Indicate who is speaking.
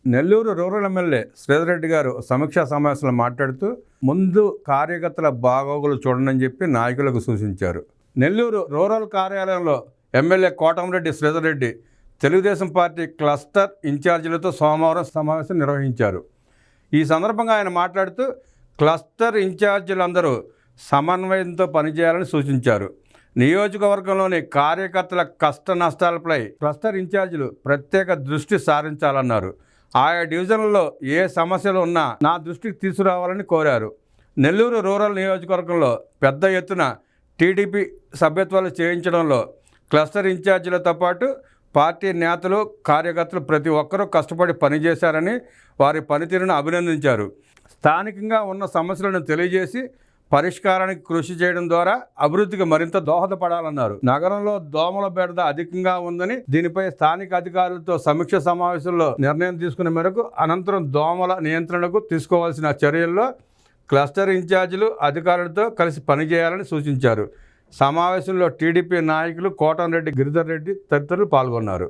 Speaker 1: Nellore rural MLA Sridhar Reddy గారు సమీక్షా సమావేశంలో మాట్లాడుతూ ముందు కార్యకర్తల బాగోగులు చూడనని చెప్పి నాయకులకు సూచించారు. నెల్లూరు రూరల్ కార్యాలయంలో MLA Kotamreddy Sridhar Reddy Telugu Desam party cluster ఇన్ఛార్జీలతో సోమవారం సమావేశం నిర్వహించారు. ఈ సందర్భంగా ఆయన మాట్లాడుతూ క్లస్టర్ ఇన్ఛార్జీలందరూ సమన్వయంతో పనిచేయాలని సూచించారు. నియోజకవర్గంలోని కార్యకర్తల కష్ట నష్టాలపై క్లస్టర్ ఇన్ఛార్జీలు ప్రత్యేక దృష్టి సారించాలన్నారు. ఆయా డివిజన్లలో ఏ సమస్యలు ఉన్నా నా దృష్టికి తీసుకురావాలని కోరారు. నెల్లూరు రూరల్ నియోజకవర్గంలో పెద్ద ఎత్తున టీడీపీ సభ్యత్వాలు చేయించడంలో క్లస్టర్ ఇన్ఛార్జీలతో పాటు పార్టీ నేతలు కార్యకర్తలు ప్రతి ఒక్కరూ కష్టపడి పనిచేశారని వారి పనితీరును అభినందించారు. స్థానికంగా ఉన్న సమస్యలను తెలియజేసి పరిష్కారానికి కృషి చేయడం ద్వారా అభివృద్ధికి మరింత దోహదపడాలన్నారు. నగరంలో దోమల బెడద అధికంగా ఉందని, దీనిపై స్థానిక అధికారులతో సమీక్ష సమావేశంలో నిర్ణయం తీసుకున్న మేరకు అనంతరం దోమల నియంత్రణకు తీసుకోవాల్సిన చర్యల్లో క్లస్టర్ ఇన్ఛార్జీలు అధికారులతో కలిసి పనిచేయాలని సూచించారు. సమావేశంలో టీడీపీ నాయకులు కోటంరెడ్డి గిరిధర్ రెడ్డి తదితరులు పాల్గొన్నారు.